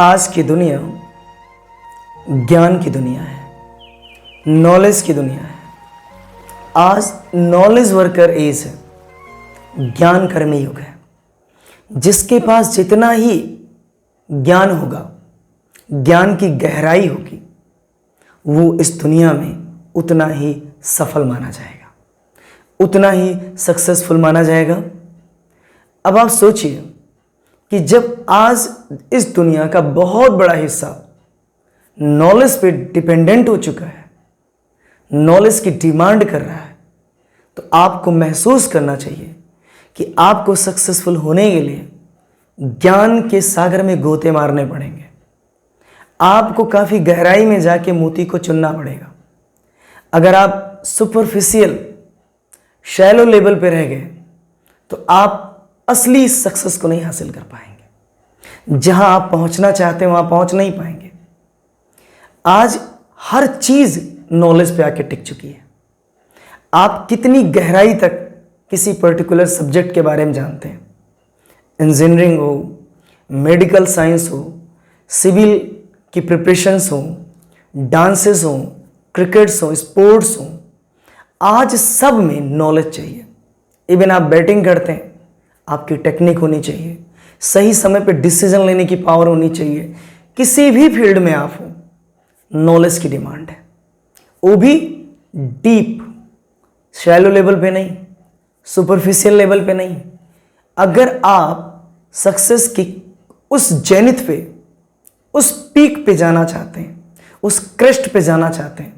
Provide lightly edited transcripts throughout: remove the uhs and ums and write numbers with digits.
आज की दुनिया ज्ञान की दुनिया है, नॉलेज की दुनिया है। आज नॉलेज वर्कर एज है, ज्ञान कर्मी युग है। जिसके पास जितना ही ज्ञान होगा, ज्ञान की गहराई होगी, वो इस दुनिया में उतना ही सफल माना जाएगा, उतना ही सक्सेसफुल माना जाएगा। अब आप सोचिए कि जब आज इस दुनिया का बहुत बड़ा हिस्सा नॉलेज पे डिपेंडेंट हो चुका है, नॉलेज की डिमांड कर रहा है, तो आपको महसूस करना चाहिए कि आपको सक्सेसफुल होने के लिए ज्ञान के सागर में गोते मारने पड़ेंगे। आपको काफ़ी गहराई में जाके मोती को चुनना पड़ेगा। अगर आप सुपरफिशियल शैलो लेवल पे रह गए तो आप असली सक्सेस को नहीं हासिल कर पाएंगे। जहां आप पहुंचना चाहते हैं वहां पहुंच नहीं पाएंगे। आज हर चीज नॉलेज पे आके टिक चुकी है। आप कितनी गहराई तक किसी पर्टिकुलर सब्जेक्ट के बारे में जानते हैं, इंजीनियरिंग हो, मेडिकल साइंस हो, सिविल की प्रिपरेशंस हो, डांसेस हो, क्रिकेट्स हो, स्पोर्ट्स हो, आज सब में नॉलेज चाहिए। इवन आप बैटिंग करते हैं, आपकी टेक्निक होनी चाहिए, सही समय पे डिसीजन लेने की पावर होनी चाहिए। किसी भी फील्ड में आप हो, नॉलेज की डिमांड है, वो भी डीप, शैलो लेवल पे नहीं, सुपरफिशियल लेवल पे नहीं। अगर आप सक्सेस की उस जेनिथ पे, उस पीक पे जाना चाहते हैं, उस क्रेस्ट पे जाना चाहते हैं,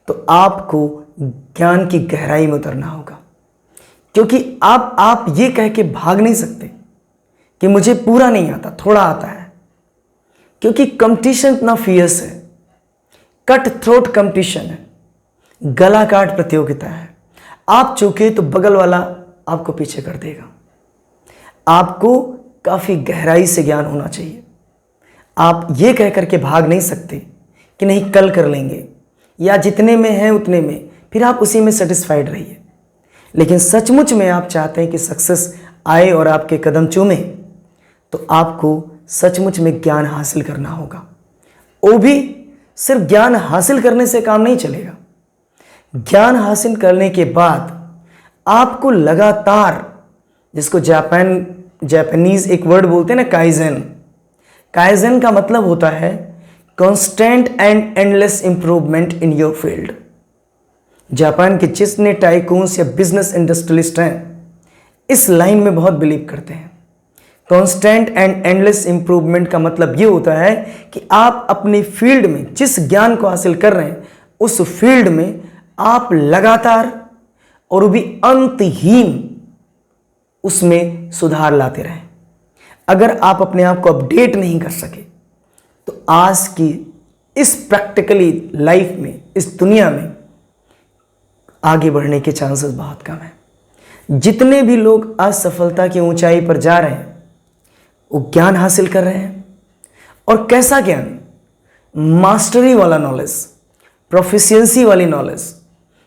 तो आपको ज्ञान की गहराई में उतरना होगा। क्योंकि आप ये कह के भाग नहीं सकते कि मुझे पूरा नहीं आता, थोड़ा आता है। क्योंकि कंपटीशन इतना फियर्स है, कट थ्रोट कंपटीशन है, गला काट प्रतियोगिता है। आप चूके तो बगल वाला आपको पीछे कर देगा। आपको काफ़ी गहराई से ज्ञान होना चाहिए। आप ये कह करके भाग नहीं सकते कि नहीं कल कर लेंगे, या जितने में है उतने में, फिर आप उसी में सेटिस्फाइड रहिए। लेकिन सचमुच में आप चाहते हैं कि सक्सेस आए और आपके कदम चूमे, तो आपको सचमुच में ज्ञान हासिल करना होगा। वो भी सिर्फ ज्ञान हासिल करने से काम नहीं चलेगा। ज्ञान हासिल करने के बाद आपको लगातार, जिसको जापानीज एक वर्ड बोलते हैं ना, काइजेन। काइजेन का मतलब होता है constant and endless improvement in your field. Japan के जितने टाइकून्स या बिजनेस इंडस्ट्रियलिस्ट हैं, इस लाइन में बहुत बिलीव करते हैं। कॉन्स्टेंट एंड एंडलेस इंप्रूवमेंट का मतलब ये होता है कि आप अपनी फील्ड में जिस ज्ञान को हासिल कर रहे हैं, उस फील्ड में आप लगातार और भी अंतहीन उसमें सुधार लाते रहें। अगर आप अपने आप को अपडेट नहीं कर सके, तो आज की इस प्रैक्टिकली लाइफ में, इस दुनिया में आगे बढ़ने के चांसेस बहुत कम हैं। जितने भी लोग असफलता की ऊंचाई पर जा रहे हैं, वो ज्ञान हासिल कर रहे हैं। और कैसा ज्ञान? मास्टरी वाला नॉलेज, प्रोफिशिएंसी वाली नॉलेज।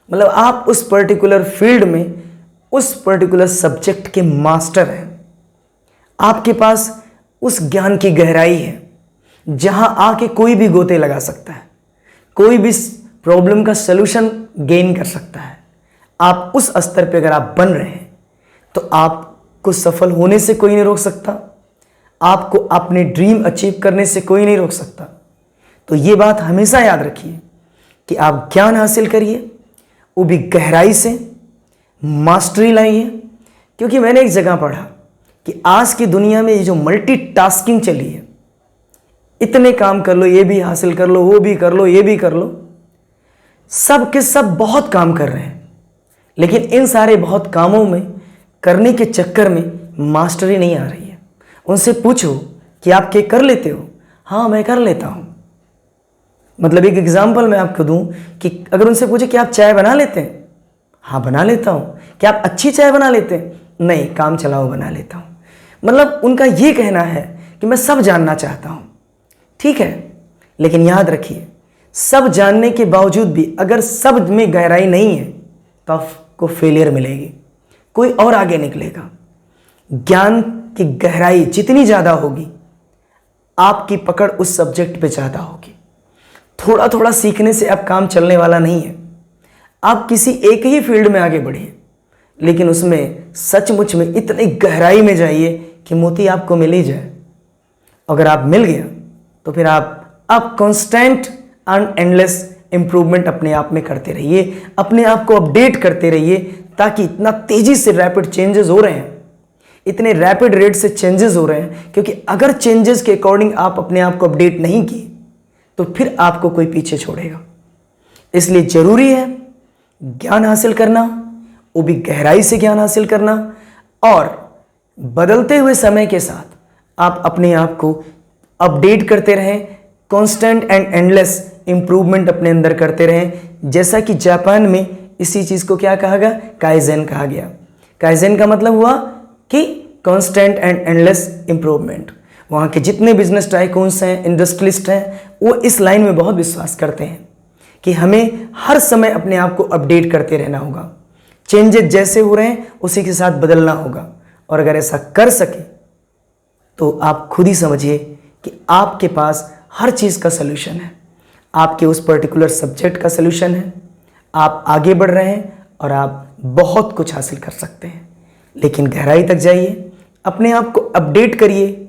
मतलब आप उस पर्टिकुलर फील्ड में, उस पर्टिकुलर सब्जेक्ट के मास्टर हैं। आपके पास उस ज्ञान की गहराई है जहां आके कोई भी गोते लगा सकता है, कोई भी प्रॉब्लम का सलूशन गेन कर सकता है। आप उस स्तर पे अगर आप बन रहे हैं, तो आपको सफल होने से कोई नहीं रोक सकता, आपको अपने ड्रीम अचीव करने से कोई नहीं रोक सकता। तो ये बात हमेशा याद रखिए कि आप ज्ञान हासिल करिए, वो भी गहराई से, मास्टरी लाइए। क्योंकि मैंने एक जगह पढ़ा कि आज की दुनिया में ये जो मल्टीटास्किंग चली है, इतने काम कर लो, ये भी हासिल कर लो, वो भी कर लो, ये भी कर लो, सब के सब बहुत काम कर रहे हैं, लेकिन इन सारे बहुत कामों में करने के चक्कर में मास्टरी नहीं आ रही है। उनसे पूछो कि आप क्या कर लेते हो? हाँ, मैं कर लेता हूँ। मतलब एक एग्जांपल मैं आपको दूं कि अगर उनसे पूछे कि आप चाय बना लेते हैं? हाँ, बना लेता हूँ। क्या आप अच्छी चाय बना लेते हैं? नहीं, काम चलाओ बना लेता हूँ। मतलब उनका ये कहना है कि मैं सब जानना चाहता हूँ। ठीक है, लेकिन याद रखिए, सब जानने के बावजूद भी अगर सब में गहराई नहीं है, तो आपको फेलियर मिलेगी, कोई और आगे निकलेगा। ज्ञान की गहराई जितनी ज़्यादा होगी, आपकी पकड़ उस सब्जेक्ट पे ज़्यादा होगी। थोड़ा थोड़ा सीखने से अब काम चलने वाला नहीं है। आप किसी एक ही फील्ड में आगे बढ़िए, लेकिन उसमें सचमुच में इतनी गहराई में जाइए कि मोती आपको मिल ही जाए। अगर आप मिल गया तो फिर आप कांस्टेंट एंड एंडलेस इंप्रूवमेंट अपने आप में करते रहिए, अपने आप को अपडेट करते रहिए, ताकि इतना तेजी से रैपिड चेंजेस हो रहे हैं, इतने रैपिड रेट से चेंजेस हो रहे हैं, क्योंकि अगर चेंजेस के अकॉर्डिंग आप अपने आप को अपडेट नहीं किए तो फिर आपको कोई पीछे छोड़ेगा। इसलिए जरूरी है ज्ञान हासिल करना, वो भी गहराई से ज्ञान हासिल करना, और बदलते हुए समय के साथ आप अपने आप को अपडेट करते रहें, कांस्टेंट एंड एंडलेस इंप्रूवमेंट अपने अंदर करते रहें। जैसा कि जापान में इसी चीज़ को क्या कहा गया, काइजेन कहा गया। काइजेन का मतलब हुआ कि कांस्टेंट एंड एंडलेस इंप्रूवमेंट। वहाँ के जितने बिजनेस टाइकून्स हैं, इंडस्ट्रियलिस्ट हैं, वो इस लाइन में बहुत विश्वास करते हैं कि हमें हर समय अपने आप को अपडेट करते रहना होगा। चेंजेस जैसे हो रहे हैं उसी के साथ बदलना होगा, और अगर ऐसा कर सके तो आप खुद ही समझिए कि आपके पास हर चीज़ का सलूशन है, आपके उस पर्टिकुलर सब्जेक्ट का सलूशन है। आप आगे बढ़ रहे हैं और आप बहुत कुछ हासिल कर सकते हैं, लेकिन गहराई तक जाइए, अपने आप को अपडेट करिए,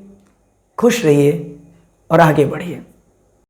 खुश रहिए और आगे बढ़िए।